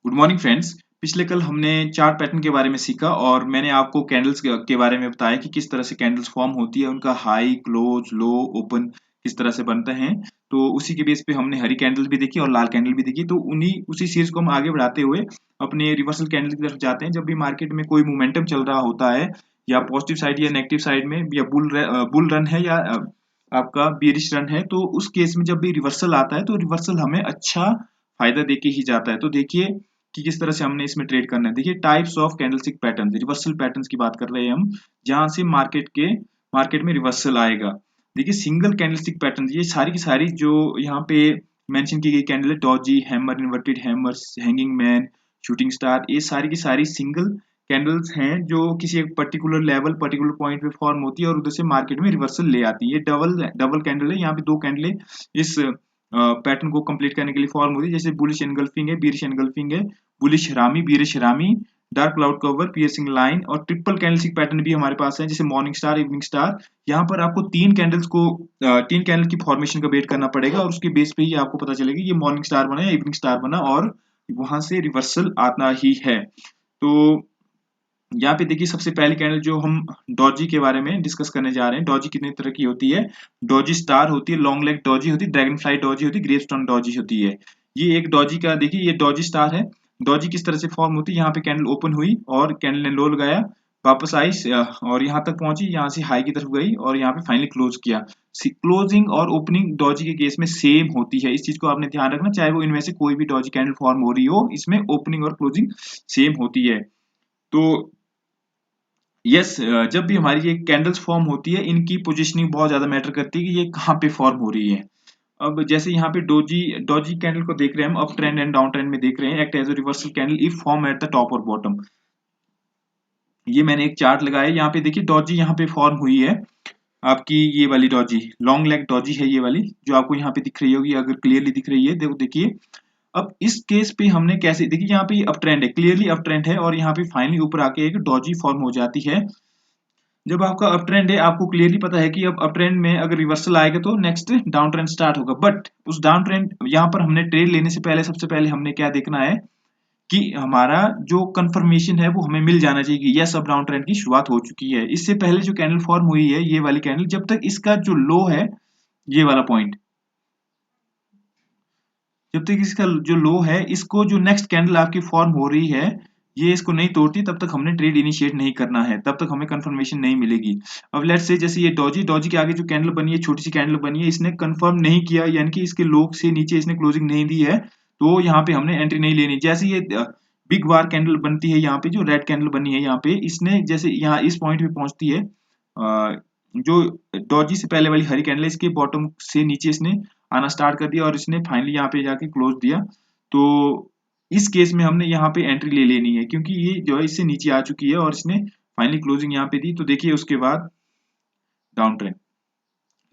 Good morning friends. पिछले कल हमने चार्ट पैटर्न के बारे में सीखा और मैंने आपको कैंडल्स के बारे में बताया कि किस तरह से कैंडल्स फॉर्म होती है, उनका हाई, क्लोज, लो, ओपन किस तरह से बनते हैं। तो उसी के बेस पे हमने हरी कैंडल भी देखी और लाल कैंडल भी देखी। तो उन्हीं उसी सीरीज को हम आगे बढ़ाते हुए अपने रिवर्सल कैंडल की तरफ जाते हैं। जब भी मार्केट में कोई मोमेंटम चल रहा होता है या पॉजिटिव साइड या नेगेटिव साइड में या बुल रन है या आपका बेरिश रन है, तो उस केस में जब भी रिवर्सल आता है तो रिवर्सल हमें अच्छा फायदा देके ही जाता है। तो देखिए कि किस तरह से हमने इसमें ट्रेड करना है। देखिए types of candlestick pattern, reversal patterns की बात कर रहे हैं हम, जहां से मार्केट में रिवर्सल आएगा। देखिए सिंगल कैंडलस्टिक पैटर्न, ये सारी की सारी जो यहाँ पे मेंशन की गई कैंडल है, Doge, hammer, inverted hammer, hanging man, shooting star, ये सारी की सारी सिंगल कैंडल्स हैं जो किसी एक पर्टिकुलर लेवल, पर्टिकुलर पॉइंट पे फॉर्म होती है और उधर से मार्केट में रिवर्सल ले आती है। ये डबल डबल कैंडल है, यहाँ पे दो कैंडलें इस पैटर्न को कंप्लीट करने के लिए फॉर्म होती है। जैसे बुलिश एनगल्फिंग है, बीरिश एनगल्फिंग है, बुलिश हरामी, बीरिश हरामी, dark cloud cover, piercing line और ट्रिपल कैंडलस्टिक पैटर्न भी हमारे पास है, जैसे मॉर्निंग स्टार, इवनिंग स्टार। यहाँ पर आपको तीन कैंडल की फॉर्मेशन का वेट करना पड़ेगा और उसके बेस पे ही आपको पता चलेगा ये मॉर्निंग स्टार बना या इवनिंग स्टार बना और वहां से रिवर्सल आना ही है। तो यहाँ पे देखिए सबसे पहली कैंडल जो हम डॉजी के बारे में डिस्कस करने जा रहे हैं। डॉजी कितने तरह की होती है? डॉजी स्टार होती है, लॉन्ग लेग डॉजी होती है, ड्रैगन फ्लाई डॉजी होती है, ग्रेवस्टोन डॉजी होती है। ये एक डॉजी का देखिए, ये डॉजी स्टार है। डॉजी किस तरह से फॉर्म होती है? यहाँ पे कैंडल ओपन हुई और कैंडल ने लो लगाया, वापस आई और यहाँ तक पहुंची, यहाँ से हाई की तरफ गई और यहाँ पे फाइनली क्लोज किया। क्लोजिंग और ओपनिंग डॉजी के केस में सेम होती है, इस चीज को आपने ध्यान रखना। चाहे वो इनमें से कोई भी डॉजी कैंडल फॉर्म हो रही हो, इसमें ओपनिंग और क्लोजिंग सेम होती है। तो यस, जब भी हमारी ये कैंडल्स फॉर्म होती है, इनकी पोजीशनिंग बहुत ज्यादा मैटर करती है कि ये कहाँ पे फॉर्म हो रही है। अब जैसे यहाँ पे डोजी डॉजी कैंडल को देख रहे हैं हम, up trend and down trend में देख रहे हैं। Act as a reversal candle if form at the top और बॉटम। ये मैंने एक चार्ट लगाया, यहाँ पे देखिए डॉजी यहाँ पे फॉर्म हुई है आपकी, ये वाली डॉजी लॉन्ग लेग डॉजी है, ये वाली जो आपको यहाँ पे दिख रही होगी, अगर क्लियरली दिख रही है देखो, देखिए। अब इस केस पे हमने कैसे, देखिए यहाँ पे अप ट्रेंड है, क्लियरली अप ट्रेंड है और यहाँ पे फाइनली ऊपर आके एक डॉजी फॉर्म हो जाती है। जब आपका अप ट्रेंड है, आपको क्लियरली पता है कि अब अप ट्रेंड में अगर रिवर्सल आएगा तो नेक्स्ट डाउन ट्रेंड स्टार्ट होगा। बट उस डाउन ट्रेंड, यहाँ पर हमने ट्रेड लेने से पहले सबसे पहले हमने क्या देखना है कि हमारा जो कंफर्मेशन है वो हमें मिल जाना चाहिए कि यस, अब डाउन ट्रेंड की शुरुआत हो चुकी है। इससे पहले जो कैंडल फॉर्म हुई है, ये वाली कैंडल, जब तक इसका जो लो है, ये वाला पॉइंट, जब तक इसका जो लो है, इसको जो नेक्स्ट कैंडल आपकी फॉर्म हो रही है, ये इसको नहीं तोड़ती, तब तक हमने ट्रेड इनिशिएट नहीं करना है, तब तक हमें कंफर्मेशन नहीं मिलेगी। अब लेट्स से जैसे ये डॉजी डॉजी के आगे जो कैंडल बनी है, छोटी सी कैंडल बनी है, इसने कंफर्म नहीं किया, यानी कि इसके लो से नीचे इसने क्लोजिंग नहीं दी है, तो यहाँ पे हमने एंट्री नहीं लेनी। जैसे ये बिग वार कैंडल बनती है, यहाँ पे जो रेड कैंडल बनी है, यहाँ पे इसने जैसे यहाँ इस पॉइंट पे पहुंचती है, जो डॉजी से पहले वाली हरी कैंडल है, इसके बॉटम से नीचे इसने आना स्टार्ट कर दिया और इसने फाइनली यहाँ पे जाके क्लोज दिया। तो इस केस में हमने यहाँ पे एंट्री ले लेनी है, क्योंकि ये जो है इससे नीचे आ चुकी है और इसने फाइनली क्लोजिंग यहाँ पे दी। तो देखिए उसके बाद down trend,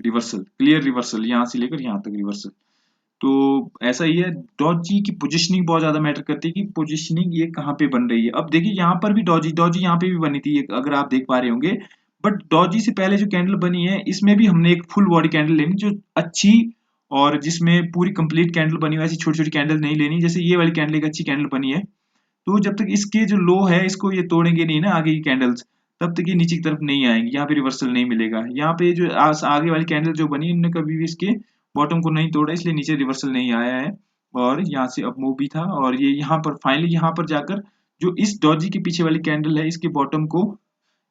reversal, clear reversal, यहाँ से लेकर यहाँ तक रिवर्सल। तो ऐसा ही है, डॉजी की पोजीशनिंग बहुत ज्यादा मैटर करती है कि पोजीशनिंग ये कहाँ पे बन रही है। अब देखिए यहाँ पर भी डॉजी डॉजी यहाँ पे भी बनी थी, अगर आप देख पा रहे होंगे। बट डॉजी से पहले जो कैंडल बनी है, इसमें भी हमने एक फुल बॉडी कैंडल लेनी जो अच्छी और जिसमें पूरी कंप्लीट कैंडल बनी हुई, ऐसी छोटी छोटी कैंडल नहीं लेनी। जैसे ये वाली कैंडल एक अच्छी कैंडल बनी है, तो जब तक इसके जो लो है, इसको ये तोड़ेंगे नहीं ना आगे की कैंडल्स, तब तक ये नीचे की तरफ नहीं आएंगे, यहाँ पे रिवर्सल नहीं मिलेगा। यहाँ पे जो आगे वाली कैंडल जो बनी, इन्होंने कभी भी इसके बॉटम को नहीं तोड़ा, इसलिए नीचे रिवर्सल नहीं आया है और यहाँ से अप मूव भी था। और ये यहाँ पर फाइनली यहाँ पर जाकर जो इस डॉजी के पीछे वाली कैंडल है, इसके बॉटम को,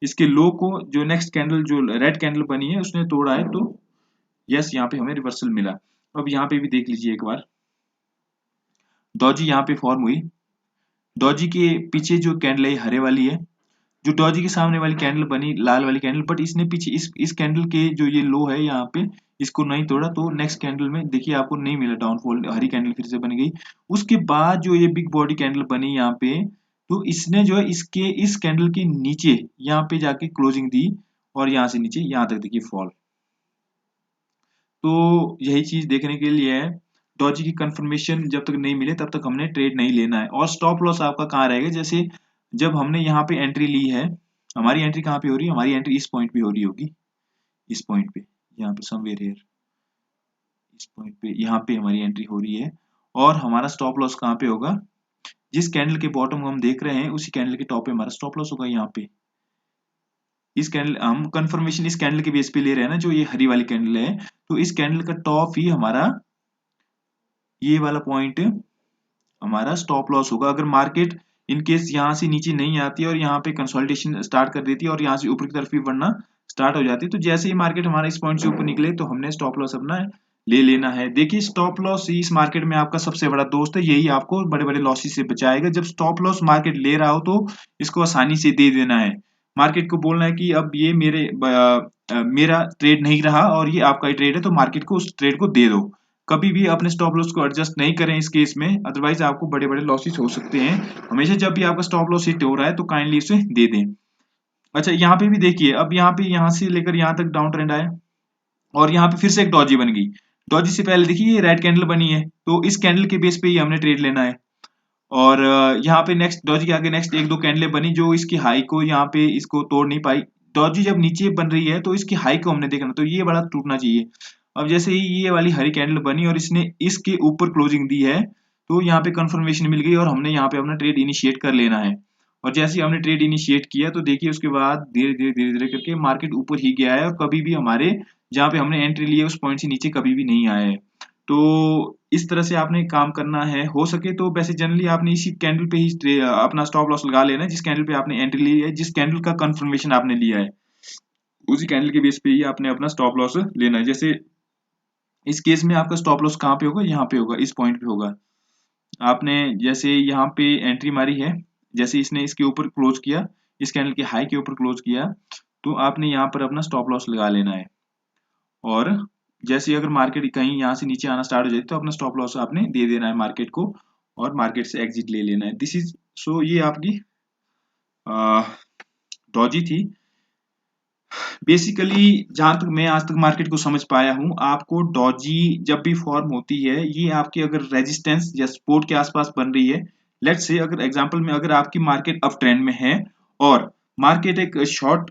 इसके लो को जो नेक्स्ट कैंडल जो रेड कैंडल बनी है उसने तोड़ा है। तो यस, यहाँ पे हमें रिवर्सल मिला। अब यहाँ पे भी देख लीजिए एक बार, डॉजी यहाँ पे फॉर्म हुई, डॉजी के पीछे जो कैंडल है हरे वाली है, जो डॉजी के सामने वाली कैंडल बनी लाल वाली कैंडल, बट इसने पीछे इस कैंडल के जो ये लो है यहाँ पे, इसको नहीं तोड़ा। तो नेक्स्ट कैंडल में देखिए आपको नहीं मिला डाउनफॉल, हरी कैंडल फिर से बन गई। उसके बाद जो ये बिग बॉडी कैंडल बनी यहाँ पे, तो इसने जो है इसके इस कैंडल के नीचे यहाँ पे जाके क्लोजिंग दी और यहाँ से नीचे यहाँ तक देखिए फॉल। तो यही चीज देखने के लिए है, डॉजी की कंफर्मेशन जब तक नहीं मिले तब तक हमने ट्रेड नहीं लेना है। और स्टॉप लॉस आपका कहाँ रहेगा? जैसे जब हमने यहाँ पे एंट्री ली है, हमारी एंट्री कहाँ पे हो रही है? हमारी एंट्री इस पॉइंट पे हो रही होगी, इस पॉइंट पे, यहाँ पे समवेयर हियर, इस पॉइंट पे यहाँ पे हमारी एंट्री हो रही है। और हमारा स्टॉप लॉस कहाँ पे होगा? जिस कैंडल के बॉटम को हम देख रहे हैं उसी कैंडल के टॉप पे हमारा स्टॉप लॉस होगा। यहाँ पे इस कैंडल हम कंफर्मेशन इस कैंडल के बेस पे ले रहे हैं ना, जो ये हरी वाली कैंडल है, तो इस कैंडल का टॉप ही हमारा ये वाला पॉइंट हमारा स्टॉप लॉस होगा। अगर मार्केट इन केस यहाँ से नीचे नहीं आती और यहाँ पे कंसोलिडेशन स्टार्ट कर देती है और यहाँ से ऊपर की तरफ भी बढ़ना स्टार्ट हो जाती है, तो जैसे ही मार्केट हमारा इस पॉइंट से ऊपर निकले तो हमने स्टॉप लॉस अपना ले लेना है। देखिए स्टॉप लॉस इस मार्केट में आपका सबसे बड़ा दोस्त है, यही आपको बड़े बड़े लॉसेस से बचाएगा। जब स्टॉप लॉस मार्केट ले रहा हो तो इसको आसानी से दे देना है। मार्केट को बोलना है कि अब ये मेरा ट्रेड नहीं रहा और ये आपका ही ट्रेड है, तो मार्केट को उस ट्रेड को दे दो। कभी भी अपने स्टॉप लॉस को एडजस्ट नहीं करें इस केस में, अदरवाइज आपको बड़े बड़े लॉसेस हो सकते हैं। हमेशा जब भी आपका स्टॉप लॉस हिट हो रहा है तो काइंडली इसे दे दें। अच्छा यहाँ पे भी देखिए, अब यहाँ से लेकर यहाँ तक डाउन ट्रेंड आया और यहाँ पे फिर से एक डॉजी बन गई। डॉजी से पहले देखिए ये रेड कैंडल बनी है, तो इस कैंडल के बेस पे ही हमने ट्रेड लेना है। और यहाँ पे नेक्स्ट डॉजी के आगे नेक्स्ट एक दो कैंडलें बनी जो इसकी हाई को यहाँ पे इसको तोड़ नहीं पाई। डॉजी जब नीचे बन रही है तो इसकी हाई को हमने देखना, तो ये बड़ा टूटना चाहिए। अब जैसे ही ये वाली हरी कैंडल बनी और इसने इसके ऊपर क्लोजिंग दी है, तो यहाँ पे कंफर्मेशन मिल गई और हमने यहाँ पे अपना ट्रेड इनिशिएट कर लेना है। और जैसे ही हमने ट्रेड इनिशिएट किया तो देखिए उसके बाद धीरे धीरे धीरे धीरे करके मार्केट ऊपर ही गया है और कभी भी हमारे जहाँ पे हमने एंट्री ली है उस पॉइंट से नीचे कभी भी नहीं आया है। तो इस तरह से आपने काम करना है। हो सके तो वैसे जनरली आपने इसी कैंडल पे ही अपना स्टॉप लॉस लगा लेना है, जिस कैंडल पे आपने एंट्री ली है, जिस कैंडल का कंफर्मेशन आपने लिया है उसी कैंडल के बेस पे ही आपने अपना स्टॉप लॉस लेना है। जैसे इस केस में आपका स्टॉप लॉस कहाँ पे होगा, यहाँ पे होगा, इस पॉइंट पे होगा। आपने जैसे यहाँ पे एंट्री मारी है, जैसे इसने इसके ऊपर क्लोज किया, इस कैंडल के हाई के ऊपर क्लोज किया, तो आपने यहाँ पर अपना स्टॉप लॉस लगा लेना है। और जैसे अगर मार्केट कहीं यहाँ से नीचे आना स्टार्ट हो जाए तो अपना स्टॉप लॉस आपने दे देना है मार्केट को और मार्केट से एग्जिट ले लेना है। दिस इज सो ये आपकी डॉजी थी। बेसिकली जहां तक मैं आज तक मार्केट को समझ पाया हूं, आपको डॉजी जब भी फॉर्म होती है ये आपकी अगर रेजिस्टेंस या सपोर्ट के आसपास बन रही है, लेट्स से अगर एग्जांपल में अगर आपकी मार्केट अप ट्रेंड में है और मार्केट एक शॉर्ट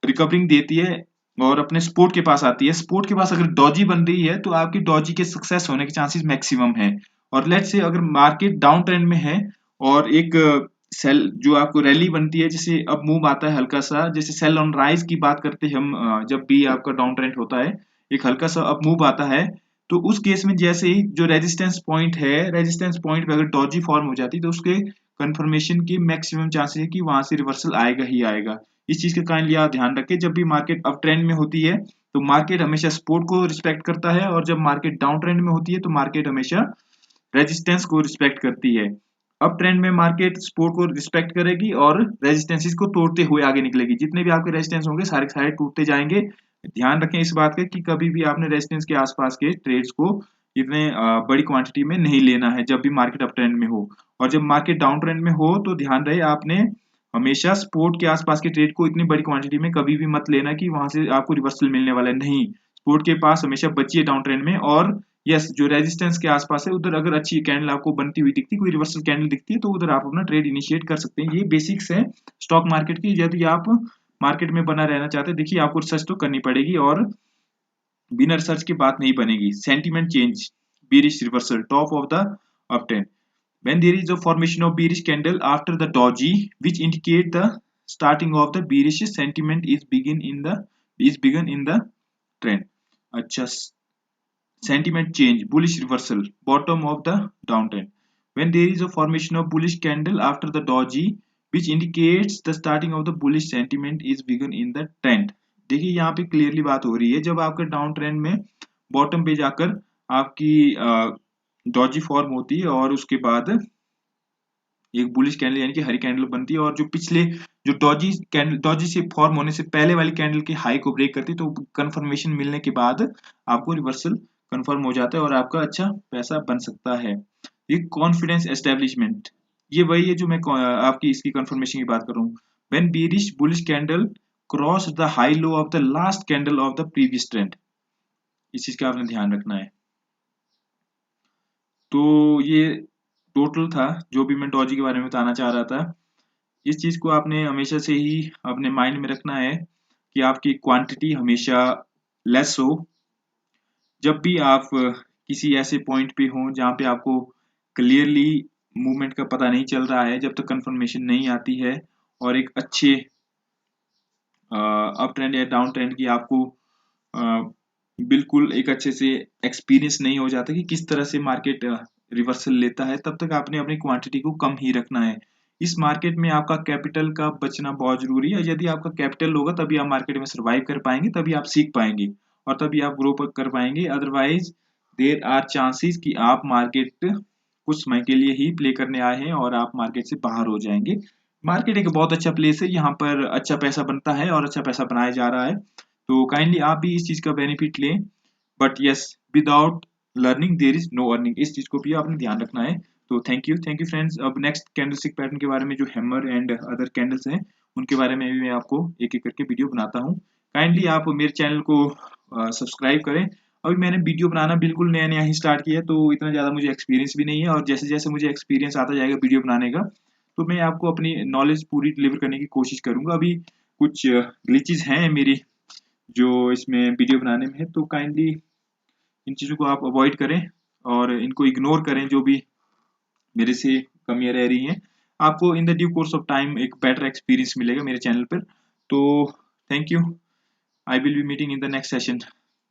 रिकवरिंग देती है और अपने सपोर्ट के पास आती है, सपोर्ट के पास अगर डॉजी बन रही है तो आपकी डॉजी के सक्सेस होने के चांसेस मैक्सिमम है। और लेट्स से अगर मार्केट डाउन ट्रेंड में है और एक सेल जो आपको रैली बनती है, जैसे अब मूव आता है हल्का सा, जैसे सेल ऑन राइज की बात करते हैं हम, जब भी आपका डाउन ट्रेंड होता है एक हल्का सा अप मूव आता है, तो उस केस में जैसे ही जो रेजिस्टेंस पॉइंट है, रेजिस्टेंस पॉइंट पे अगर डॉजी फॉर्म हो जाती है तो उसके कंफर्मेशन की मैक्सिमम चांसेस है कि वहां से रिवर्सल आएगा ही आएगा। इस चीज का काइंडली आप ध्यान रखें। जब भी मार्केट अप ट्रेंड में होती है तो मार्केट हमेशा सपोर्ट को रिस्पेक्ट करता है और जब मार्केट डाउन ट्रेंड में होती है तो मार्केट हमेशा रेजिस्टेंस को रिस्पेक्ट करती है। अप ट्रेंड में मार्केट सपोर्ट को रिस्पेक्ट करेगी और रेजिस्टेंसेस को तोड़ते हुए आगे निकलेगी। जितने भी आपके रेजिस्टेंस होंगे सारे सारे टूटते जाएंगे। ध्यान रखें इस बात का कि कभी भी आपने रेजिस्टेंस के आसपास के ट्रेड्स को इतने बड़ी क्वांटिटी में नहीं लेना है जब भी मार्केट अप ट्रेंड में हो। और जब मार्केट डाउन ट्रेंड में हो तो ध्यान रहे आपने हमेशा सपोर्ट के आसपास के ट्रेड को इतनी बड़ी क्वांटिटी में कभी भी मत लेना कि वहां से आपको रिवर्सल मिलने वाला है। नहीं, सपोर्ट के पास हमेशा बचिए डाउन ट्रेंड में। और यस, जो रेजिस्टेंस के आसपास है उधर अगर अच्छी कैंडल आपको बनती हुई दिखती, कोई रिवर्सल कैंडल दिखती है, तो उधर आप अपना ट्रेड इनिशिएट कर सकते हैं। ये बेसिक्स है स्टॉक मार्केट की। यदि आप मार्केट में बना रहना चाहते हैं, देखिए आपको रिसर्च तो करनी पड़ेगी और बिना रिसर्च की बात नहीं बनेगी। Sentiment change, bearish reversal, top of the uptrend. When there is a formation of bearish candle after the doji, which indicate the starting of the bearish sentiment is begun in the trend. अच्छा, sentiment change, bullish reversal, bottom of the downtrend. When there is a formation of bullish candle after the doji, which indicates the starting of the bullish sentiment is begun in the trend. देखिए यहाँ पे clearly बात हो रही है, जब आपका down trend में बॉटम पे जाकर आपकी डॉजी फॉर्म होती है और उसके बाद एक बुलिश कैंडल यानी कि हरी कैंडल बनती है और जो पिछले जो डॉजी से फॉर्म होने से पहले वाली कैंडल की हाई को ब्रेक करती है, तो कंफर्मेशन मिलने के बाद आपको रिवर्सल कंफर्म हो जाता है और आपका अच्छा पैसा बन सकता है। ये कॉन्फिडेंस एस्टेब्लिशमेंट, ये वही है जो मैं आपकी इसकी कंफर्मेशन की बात कर रहा हूँ। When bearish bullish candle cross the high low of the last candle of the previous trend, इस चीज का आपने ध्यान रखना है। तो ये टोटल था जो भी मैं डॉजी के बारे में बताना चाह रहा था। इस चीज को आपने हमेशा से ही अपने माइंड में रखना है कि आपकी क्वांटिटी हमेशा लेस हो। जब भी आप किसी ऐसे पॉइंट पे हो जहाँ पे आपको क्लियरली मूवमेंट का पता नहीं चल रहा है, जब तक कंफर्मेशन नहीं आती है और एक अच्छे अप ट्रेंड या डाउन ट्रेंड की आपको बिल्कुल एक अच्छे से एक्सपीरियंस नहीं हो जाता कि किस तरह से मार्केट रिवर्सल लेता है, तब तक आपने अपनी क्वांटिटी को कम ही रखना है। इस मार्केट में आपका कैपिटल का बचना बहुत जरूरी है। यदि आपका कैपिटल होगा तभी आप मार्केट में सर्वाइव कर पाएंगे, तभी आप सीख पाएंगे और तभी आप ग्रो कर पाएंगे। अदरवाइज देर आर चांसेस कि आप मार्केट कुछ समय के लिए ही प्ले करने आए हैं और आप मार्केट से बाहर हो जाएंगे। मार्केट एक बहुत अच्छा प्लेस है, यहाँ पर अच्छा पैसा बनता है और अच्छा पैसा बनाया जा रहा है, तो काइंडली आप भी इस चीज का बेनिफिट लें। But yes, without learning there is no earning, इस चीज को भी आपने ध्यान रखना है। तो थैंक यू फ्रेंड्स। अब नेक्स्ट कैंडलस्टिक पैटर्न के बारे में, जो हैमर एंड अदर कैंडल्स हैं, उनके बारे में भी मैं आपको एक एक करके वीडियो बनाता हूँ। काइंडली आप मेरे चैनल को सब्सक्राइब करें। अभी मैंने वीडियो बनाना बिल्कुल नया नया ही स्टार्ट किया है, तो इतना ज़्यादा मुझे एक्सपीरियंस भी नहीं है, और जैसे जैसे मुझे एक्सपीरियंस आता जाएगा वीडियो बनाने का, तो मैं आपको अपनी नॉलेज पूरी डिलीवर करने की कोशिश करूंगा। अभी कुछ ग्लिचेस हैं मेरी जो इसमें वीडियो बनाने में है, तो काइंडली इन चीज़ों को आप अवॉइड करें और इनको इग्नोर करें जो भी मेरे से कमियां रह रही हैं। आपको in the due course of time एक बेटर एक्सपीरियंस मिलेगा मेरे चैनल पर। तो thank you. I will be meeting in the next session.